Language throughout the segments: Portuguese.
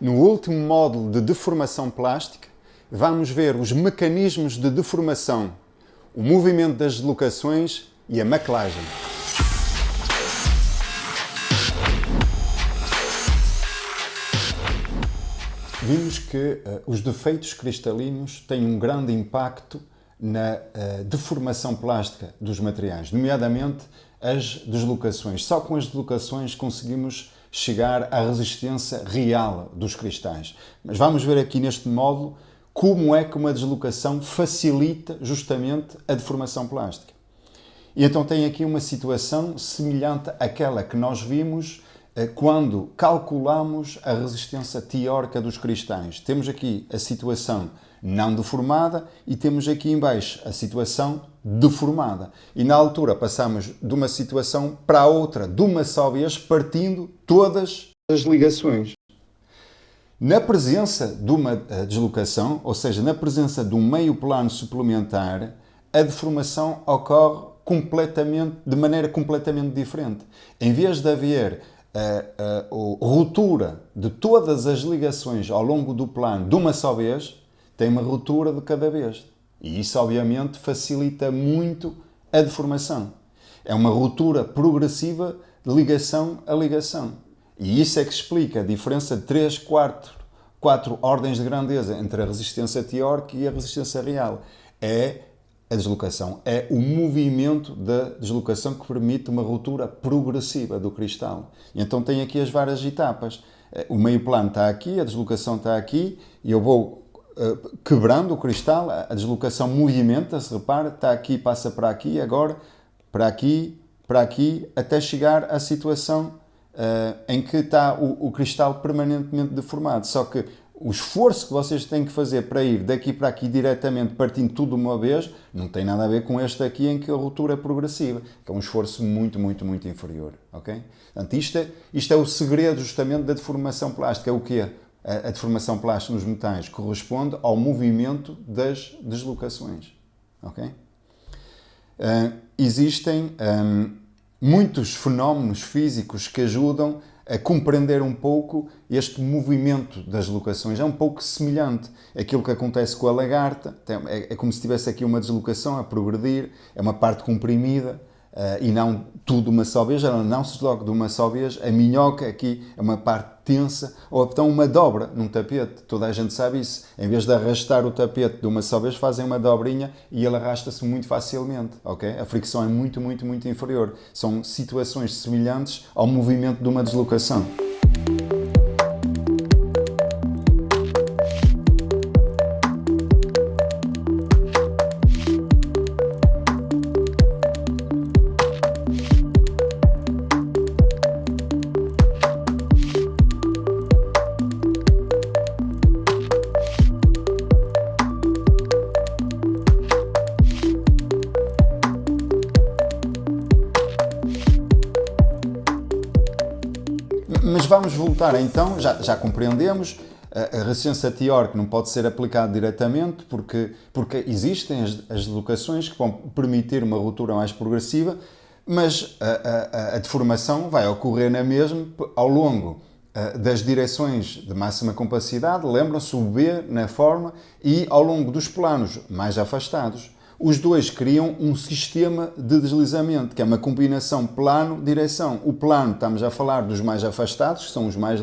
No último módulo de deformação plástica, vamos ver os mecanismos de deformação, o movimento das deslocações e a maclagem. Vimos que os defeitos cristalinos têm um grande impacto na deformação plástica dos materiais, nomeadamente as deslocações. Só com as deslocações conseguimos chegar à resistência real dos cristais. Mas vamos ver aqui neste módulo como é que uma deslocação facilita justamente a deformação plástica. E então tem aqui uma situação semelhante àquela que nós vimos quando calculamos a resistência teórica dos cristais. Temos aqui a situação não deformada e temos aqui em baixo a situação deformada. E na altura passamos de uma situação para a outra, de uma só vez, partindo todas as ligações. Na presença de uma deslocação, ou seja, na presença de um meio plano suplementar, a deformação ocorre de maneira completamente diferente. Em vez de haver a ruptura de todas as ligações ao longo do plano de uma só vez, tem uma ruptura de cada vez. E isso, obviamente, facilita muito a deformação. É uma ruptura progressiva de ligação a ligação. E isso é que explica a diferença de 3, 4 ordens de grandeza entre a resistência teórica e a resistência real. É a deslocação, é o movimento da deslocação que permite uma ruptura progressiva do cristal. E então tem aqui as várias etapas. O meio plano está aqui, a deslocação está aqui, e eu vou quebrando o cristal, a deslocação movimenta-se, repara, está aqui, passa para aqui, agora para aqui, até chegar à situação em que está o cristal permanentemente deformado. Só que o esforço que vocês têm que fazer para ir daqui para aqui diretamente, partindo tudo de uma vez, não tem nada a ver com este aqui em que a ruptura é progressiva, que é um esforço muito inferior. Okay? Portanto, isto é o segredo justamente da deformação plástica. É o quê? A deformação plástica nos metais corresponde ao movimento das deslocações. Okay? Existem muitos fenómenos físicos que ajudam a compreender um pouco este movimento das deslocações. É um pouco semelhante àquilo que acontece com a lagarta. É como se tivesse aqui uma deslocação a progredir, é uma parte comprimida e não tudo de uma só vez, ela não se desloca de uma só vez. A minhoca aqui é uma parte tensa, ou então uma dobra num tapete. Toda a gente sabe isso. Em vez de arrastar o tapete de uma só vez, fazem uma dobrinha e ele arrasta-se muito facilmente. Okay? A fricção é muito inferior. São situações semelhantes ao movimento de uma deslocação. Mas vamos voltar então, já compreendemos, a resistência teórica não pode ser aplicada diretamente porque existem as deslocações que vão permitir uma ruptura mais progressiva, mas a deformação vai ocorrer na mesma ao longo das direções de máxima compacidade, lembram-se o B na forma, e ao longo dos planos mais afastados. Os dois criam um sistema de deslizamento, que é uma combinação plano-direção. O plano, estamos a falar dos mais afastados, que são os mais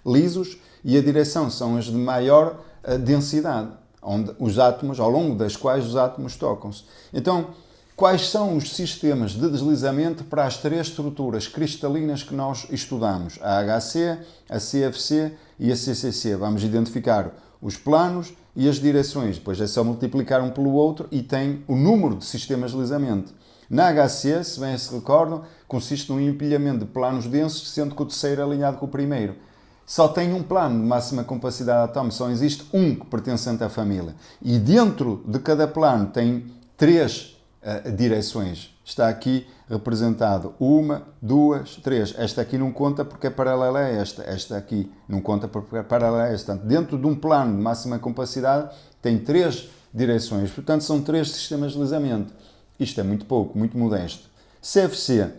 lisos, e a direção são as de maior densidade, ao longo das quais os átomos tocam-se. Então, quais são os sistemas de deslizamento para as 3 estruturas cristalinas que nós estudamos? A HC, a CFC e a CCC. Vamos identificar os planos e as direções. Depois é só multiplicar um pelo outro e tem o número de sistemas de deslizamento. Na HC, se bem se recordam, consiste num empilhamento de planos densos, sendo que o terceiro é alinhado com o primeiro. Só tem um plano de máxima compacidade atómica, só existe um que pertencente à família. E dentro de cada plano tem 3 direções. Está aqui representado 1, 2, 3. Esta aqui não conta porque é paralela a esta. Esta aqui não conta porque é paralela a esta. Portanto, dentro de um plano de máxima compacidade tem 3 direções. Portanto, são 3 sistemas de deslizamento. Isto é muito pouco, muito modesto. CFC.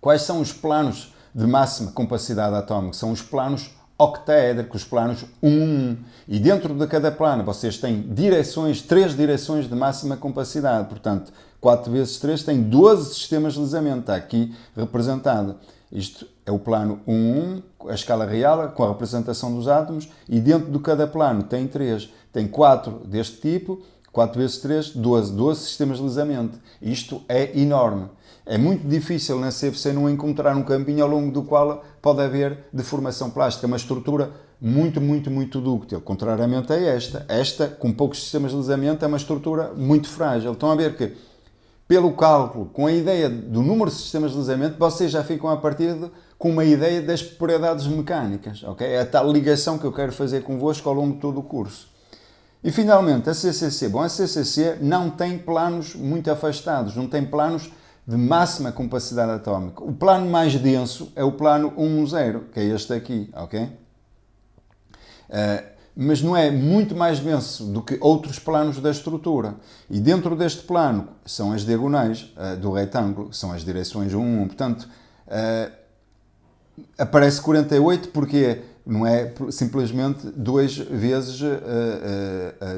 Quais são os planos de máxima compacidade atómica? São os planos octaédrico, os planos 1. E dentro de cada plano vocês têm direções, 3 direções de máxima compacidade. Portanto, 4 vezes 3 tem 12 sistemas de deslizamento. Está aqui representado. Isto é o plano 1, a escala real, com a representação dos átomos. E dentro de cada plano tem 3. Tem 4 deste tipo, 4 vezes 3, 12 sistemas de deslizamento. Isto é enorme. É muito difícil na CFC não encontrar um caminho ao longo do qual pode haver deformação plástica, uma estrutura muito dúctil, contrariamente a esta. Esta, com poucos sistemas de deslizamento, é uma estrutura muito frágil. Estão a ver que, pelo cálculo, com a ideia do número de sistemas de deslizamento, vocês já ficam a partir com uma ideia das propriedades mecânicas. Okay? É a tal ligação que eu quero fazer convosco ao longo de todo o curso. E finalmente, a CCC. Bom, a CCC não tem planos muito afastados, não tem planos de máxima compacidade atómica. O plano mais denso é o plano 1,0, que é este aqui, ok? Mas não é muito mais denso do que outros planos da estrutura. E dentro deste plano são as diagonais do retângulo, são as direções 1, portanto, aparece 48 porque não é simplesmente 2 vezes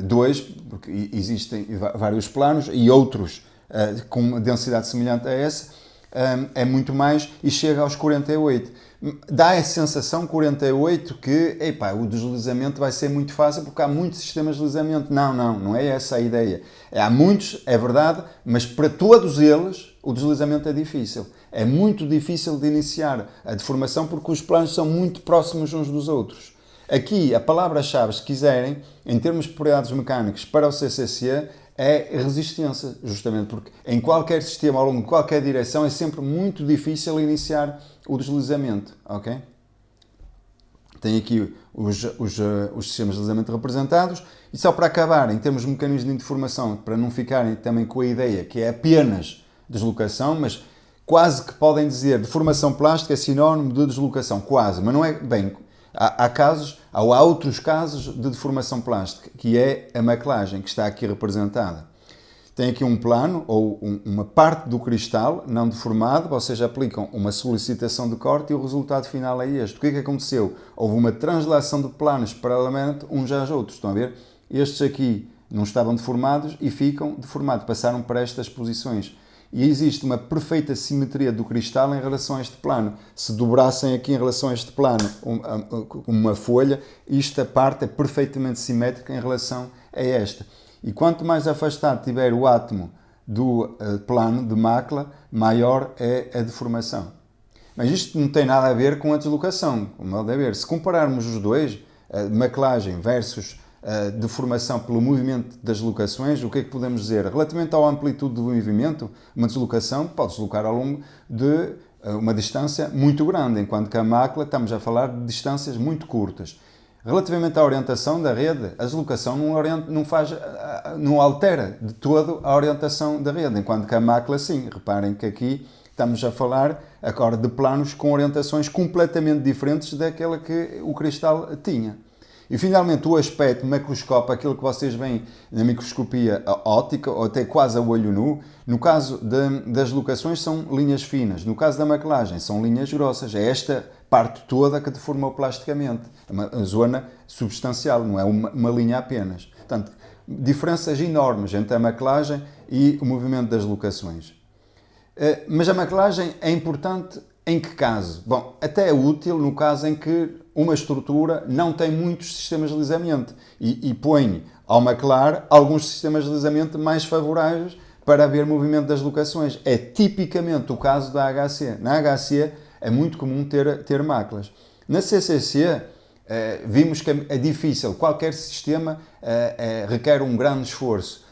2, porque existem vários planos e outros com uma densidade semelhante a essa, é muito mais e chega aos 48. Dá a sensação, 48, que o deslizamento vai ser muito fácil porque há muitos sistemas de deslizamento. Não é essa a ideia. Há muitos, é verdade, mas para todos eles o deslizamento é difícil. É muito difícil de iniciar a deformação porque os planos são muito próximos uns dos outros. Aqui, a palavra-chave, se quiserem, em termos de propriedades mecânicas para o CCC, é resistência, justamente porque em qualquer sistema, ao longo de qualquer direção, é sempre muito difícil iniciar o deslizamento, ok? Tem aqui os sistemas de deslizamento representados. E só para acabar, em termos de mecanismos de deformação, para não ficarem também com a ideia que é apenas deslocação, mas quase que podem dizer deformação plástica é sinónimo de deslocação, quase, mas não é bem. Há outros casos de deformação plástica, que é a maclagem, que está aqui representada. Tem aqui um plano, ou uma parte do cristal não deformado, vocês aplicam uma solicitação de corte e o resultado final é este. O que é que aconteceu? Houve uma translação de planos paralelamente uns aos outros, estão a ver? Estes aqui não estavam deformados e ficam deformados, passaram para estas posições. E existe uma perfeita simetria do cristal em relação a este plano. Se dobrassem aqui em relação a este plano uma folha, esta parte é perfeitamente simétrica em relação a esta. E quanto mais afastado tiver o átomo do plano de macla, maior é a deformação. Mas isto não tem nada a ver com a deslocação, como é de ver. Se compararmos os dois, maclagem versus deformação pelo movimento das deslocações, o que é que podemos dizer? Relativamente à amplitude do movimento, uma deslocação pode deslocar ao longo de uma distância muito grande, enquanto que a macla estamos a falar de distâncias muito curtas. Relativamente à orientação da rede, a deslocação não altera de todo a orientação da rede, enquanto que a macla sim. Reparem que aqui estamos a falar agora de planos com orientações completamente diferentes daquela que o cristal tinha. E finalmente o aspecto macroscópio, aquilo que vocês veem na microscopia óptica, ou até quase a olho nu, no caso das locações são linhas finas, no caso da maclagem são linhas grossas. É esta parte toda que deformou plasticamente, é uma zona substancial, não é uma linha apenas. Portanto, diferenças enormes entre a maclagem e o movimento das locações. Mas a maclagem é importante em que caso? Bom, até é útil no caso em que uma estrutura não tem muitos sistemas de deslizamento e põe ao maclar alguns sistemas de deslizamento mais favoráveis para haver movimento das locações. É tipicamente o caso da HC. Na HC é muito comum ter maclas. Na CCC vimos que é difícil, qualquer sistema requer um grande esforço.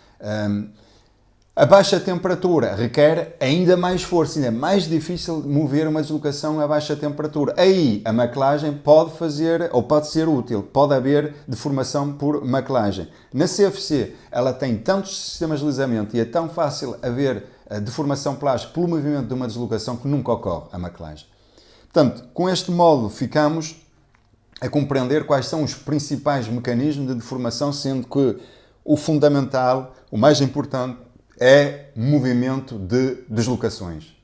A baixa temperatura requer ainda mais força, ainda é mais difícil mover uma deslocação a baixa temperatura. Aí a maclagem pode fazer, ou pode ser útil, pode haver deformação por maclagem. Na CFC ela tem tantos sistemas de deslizamento e é tão fácil haver deformação plástica pelo movimento de uma deslocação que nunca ocorre a maclagem. Portanto, com este modo ficamos a compreender quais são os principais mecanismos de deformação, sendo que o fundamental, o mais importante, é movimento de deslocações.